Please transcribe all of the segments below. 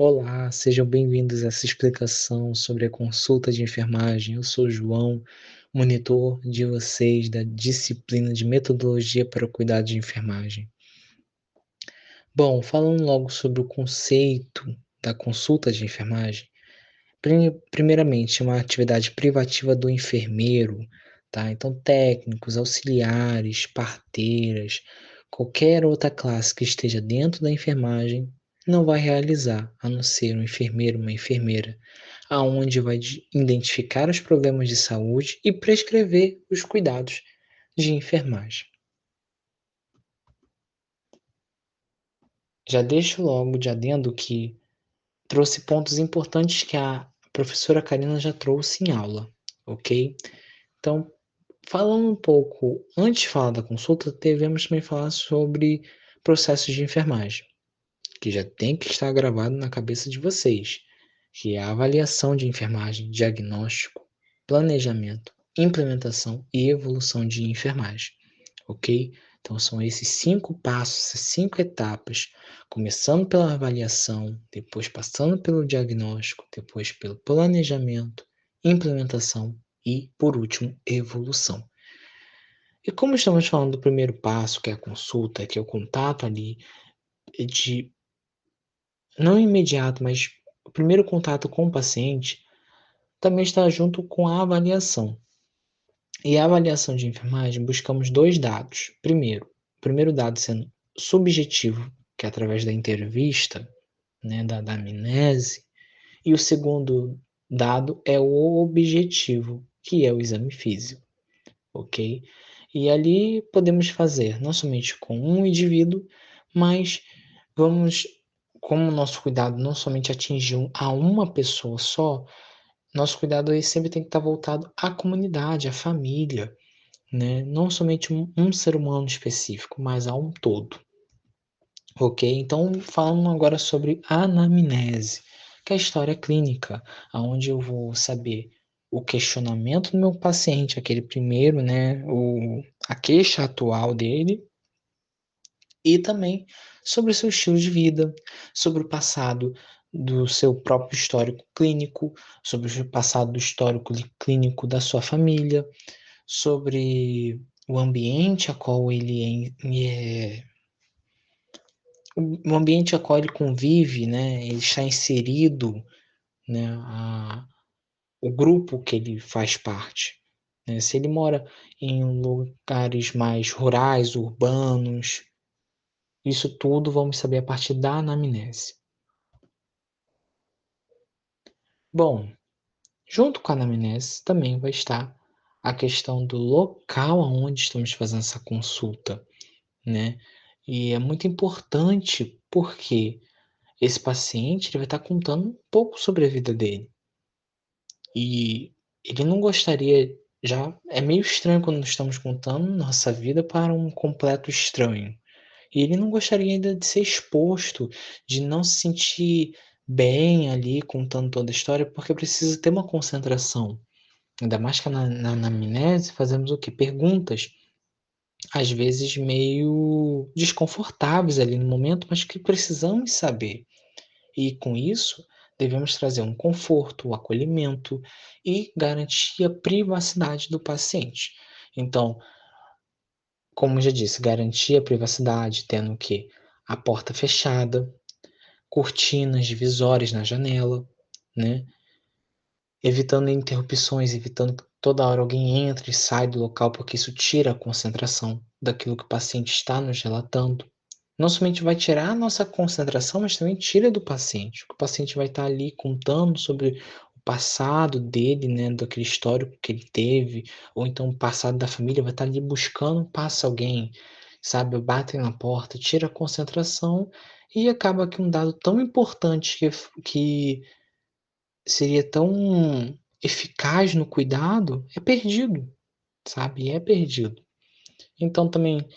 Olá, sejam bem-vindos a essa explicação sobre a consulta de enfermagem. Eu sou o João, monitor de vocês da disciplina de Metodologia para o Cuidado de Enfermagem. Bom, falando logo sobre o conceito da consulta de enfermagem, primeiramente, é uma atividade privativa do enfermeiro, tá? Então, técnicos, auxiliares, parteiras, qualquer outra classe que esteja dentro da enfermagem não vai realizar, a não ser um enfermeiro, uma enfermeira, aonde vai identificar os problemas de saúde e prescrever os cuidados de enfermagem. Já deixo logo de adendo que trouxe pontos importantes que a professora Karina já trouxe em aula, ok? Então, falando um pouco, antes de falar da consulta, devemos também falar sobre processos de enfermagem, que já tem que estar gravado na cabeça de vocês, que é a avaliação de enfermagem, diagnóstico, planejamento, implementação e evolução de enfermagem, ok? Então são esses 5 passos, essas 5 etapas, começando pela avaliação, depois passando pelo diagnóstico, depois pelo planejamento, implementação e, por último, evolução. E como estamos falando do primeiro passo, que é a consulta, que é o contato ali de não imediato, mas o primeiro contato com o paciente, também está junto com a avaliação. E a avaliação de enfermagem, buscamos 2 dados. O primeiro dado sendo subjetivo, que é através da entrevista, né, da anamnese, e o segundo dado é o objetivo, que é o exame físico, ok? E ali podemos fazer não somente com um indivíduo, mas vamos, como o nosso cuidado não somente atinge a uma pessoa só, nosso cuidado aí sempre tem que estar voltado à comunidade, à família, né? Não somente um ser humano específico, mas a um todo, ok? Então, falando agora sobre a anamnese, que é a história clínica, onde eu vou saber o questionamento do meu paciente, aquele primeiro, né? A queixa atual dele, e também sobre o seu estilo de vida, sobre o passado do seu próprio histórico clínico, sobre o passado do histórico clínico da sua família, sobre o ambiente a qual o ambiente a qual ele convive, né? Ele está inserido, né? O grupo que ele faz parte, né? Se ele mora em lugares mais rurais, urbanos, isso tudo vamos saber a partir da anamnese. Bom, junto com a anamnese também vai estar a questão do local aonde estamos fazendo essa consulta, né? E é muito importante porque esse paciente ele vai estar contando um pouco sobre a vida dele. E ele não gostaria, já é meio estranho quando estamos contando nossa vida para um completo estranho. E ele não gostaria ainda de ser exposto, de não se sentir bem ali contando toda a história, porque precisa ter uma concentração. Ainda mais que na anamnese fazemos o quê? Perguntas, às vezes meio desconfortáveis ali no momento, mas que precisamos saber. E com isso, devemos trazer um conforto, um acolhimento e garantir a privacidade do paciente. Então, como eu já disse, garantir a privacidade, tendo o quê? A porta fechada, cortinas divisórias na janela, né? Evitando interrupções, evitando que toda hora alguém entre e sai do local, porque isso tira a concentração daquilo que o paciente está nos relatando. Não somente vai tirar a nossa concentração, mas também tira do paciente. O paciente vai estar ali contando sobre o passado dele, né, daquele histórico que ele teve, ou então o passado da família, vai estar ali buscando, passa alguém, sabe, batem na porta, tira a concentração e acaba que um dado tão importante que seria tão eficaz no cuidado é perdido, sabe? É perdido. Então também,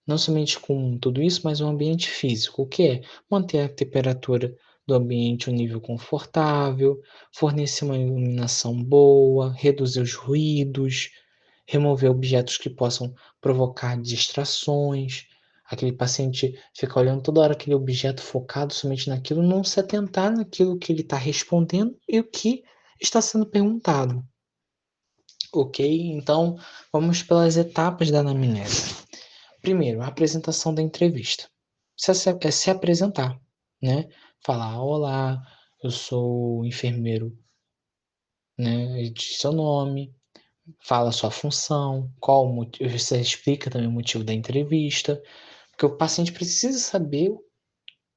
não somente com tudo isso, mas o ambiente físico, o que é? Manter a temperatura do ambiente um nível confortável, fornecer uma iluminação boa, reduzir os ruídos, remover objetos que possam provocar distrações, aquele paciente fica olhando toda hora aquele objeto focado somente naquilo, não se atentar naquilo que ele está respondendo e o que está sendo perguntado. Ok? Então, vamos pelas etapas da anamnese. Primeiro, a apresentação da entrevista. Se apresentar, né? Falar, olá, eu sou enfermeiro, né? Diz seu nome, fala a sua função, qual o motivo, você explica também o motivo da entrevista, porque o paciente precisa saber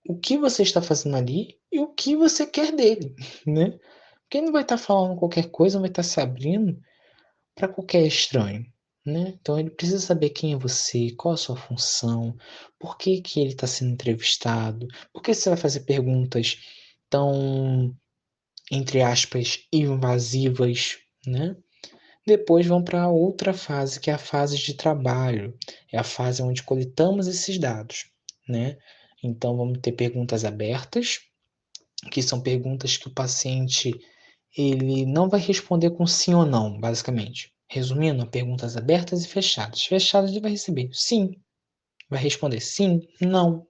o que você está fazendo ali e o que você quer dele, né? Porque ele não vai estar falando qualquer coisa, não vai estar se abrindo para qualquer estranho, né? Então ele precisa saber quem é você, qual a sua função, por que que ele está sendo entrevistado, por que você vai fazer perguntas tão, entre aspas, invasivas, né? Depois vão para outra fase, que é a fase de trabalho, é a fase onde coletamos esses dados, né? Então vamos ter perguntas abertas, que são perguntas que o paciente ele não vai responder com sim ou não, basicamente. Resumindo, perguntas abertas e fechadas. Fechadas ele vai receber sim, vai responder sim, não,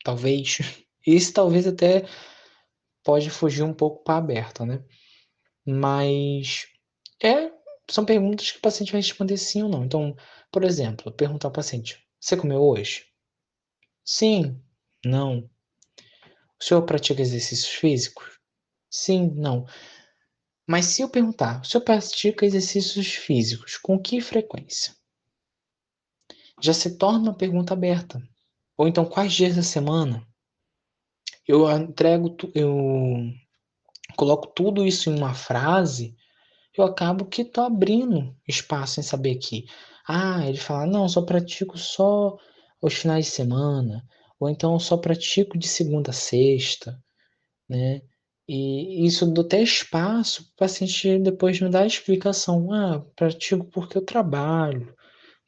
talvez. Isso talvez até pode fugir um pouco para aberta, né? Mas é, são perguntas que o paciente vai responder sim ou não. Então, por exemplo, perguntar ao paciente: você comeu hoje? Sim, não. O senhor pratica exercícios físicos? Sim, não. Mas se eu perguntar, o senhor pratica exercícios físicos, com que frequência? Já se torna uma pergunta aberta. Ou então, quais dias da semana? Eu coloco tudo isso em uma frase, eu acabo que tô abrindo espaço em saber que, ele fala, não, só pratico só os finais de semana, ou então eu só pratico de segunda a sexta, né? E isso dá até espaço para o paciente depois me dar a explicação. Pratico porque eu trabalho,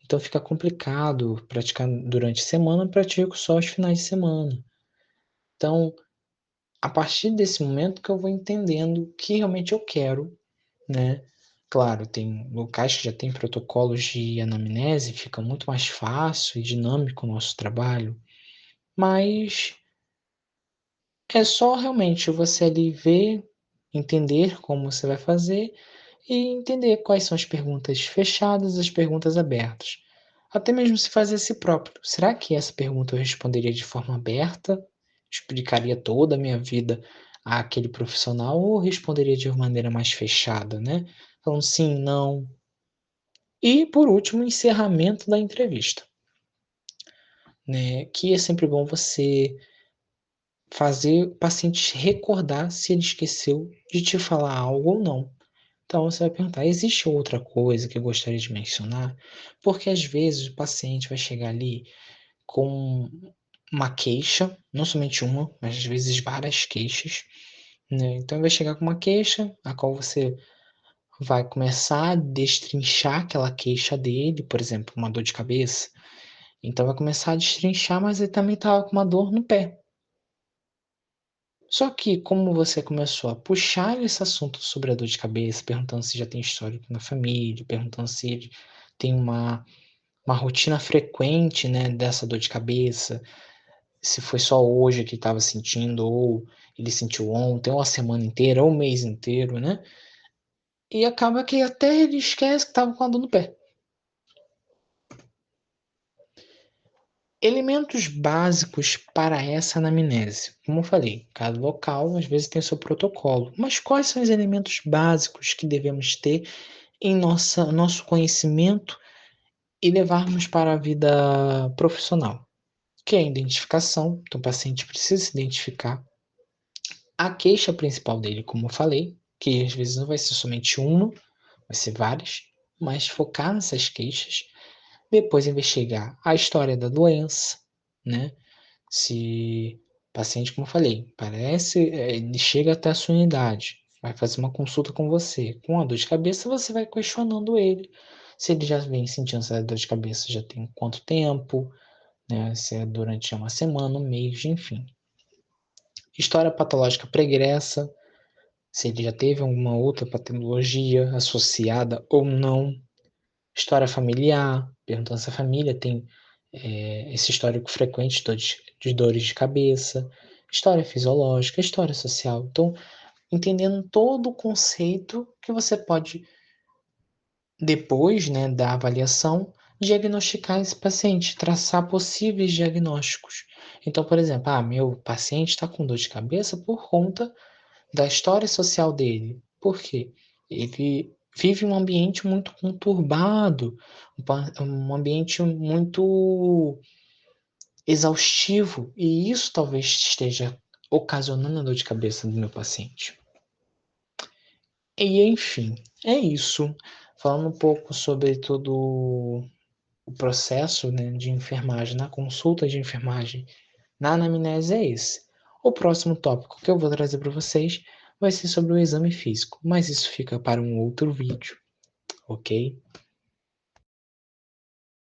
então fica complicado praticar durante a semana, pratico só os finais de semana. Então, a partir desse momento que eu vou entendendo o que realmente eu quero, né? Claro, tem locais que já tem protocolos de anamnese, fica muito mais fácil e dinâmico o nosso trabalho, mas é só realmente você ali ver, entender como você vai fazer e entender quais são as perguntas fechadas e as perguntas abertas. Até mesmo se fazer a si próprio. Será que essa pergunta eu responderia de forma aberta? Explicaria toda a minha vida àquele profissional ou responderia de maneira mais fechada, né? Falando sim, não. E, por último, o encerramento da entrevista, né? Que é sempre bom você fazer o paciente recordar se ele esqueceu de te falar algo ou não. Então você vai perguntar: existe outra coisa que eu gostaria de mencionar? Porque às vezes o paciente vai chegar ali com uma queixa, não somente uma, mas às vezes várias queixas, né? Então ele vai chegar com uma queixa, a qual você vai começar a destrinchar aquela queixa dele, por exemplo, uma dor de cabeça. Então vai começar a destrinchar, mas ele também estava com uma dor no pé. Só que, como você começou a puxar esse assunto sobre a dor de cabeça, perguntando se já tem histórico na família, perguntando se ele tem uma rotina frequente, né, dessa dor de cabeça, se foi só hoje que estava sentindo, ou ele sentiu ontem, ou a semana inteira, ou o mês inteiro, né? E acaba que até ele esquece que estava com a dor no pé. Elementos básicos para essa anamnese. Como eu falei, cada local às vezes tem seu protocolo, mas quais são os elementos básicos que devemos ter em nosso conhecimento e levarmos para a vida profissional? Que é a identificação, então o paciente precisa se identificar, a queixa principal dele, como eu falei, que às vezes não vai ser somente uma, vai ser várias, mas focar nessas queixas, depois investigar a história da doença, né? Se o paciente, como eu falei, ele chega até a sua unidade, vai fazer uma consulta com você, com a dor de cabeça, você vai questionando ele, se ele já vem sentindo essa dor de cabeça já tem quanto tempo, né? Se é durante uma semana, um mês, enfim. História patológica pregressa, se ele já teve alguma outra patologia associada ou não. História familiar, perguntando se a família tem esse histórico frequente de dores de cabeça, história fisiológica, história social. Então, entendendo todo o conceito que você pode, depois, né, da avaliação, diagnosticar esse paciente, traçar possíveis diagnósticos. Então, por exemplo, meu paciente está com dor de cabeça por conta da história social dele. Por quê? Ele vive um ambiente muito conturbado, um ambiente muito exaustivo, e isso talvez esteja ocasionando a dor de cabeça do meu paciente. E enfim, é isso. Falando um pouco sobre todo o processo, né, de enfermagem, na consulta de enfermagem, na anamnese é esse. O próximo tópico que eu vou trazer para vocês vai ser sobre o exame físico, mas isso fica para um outro vídeo, ok?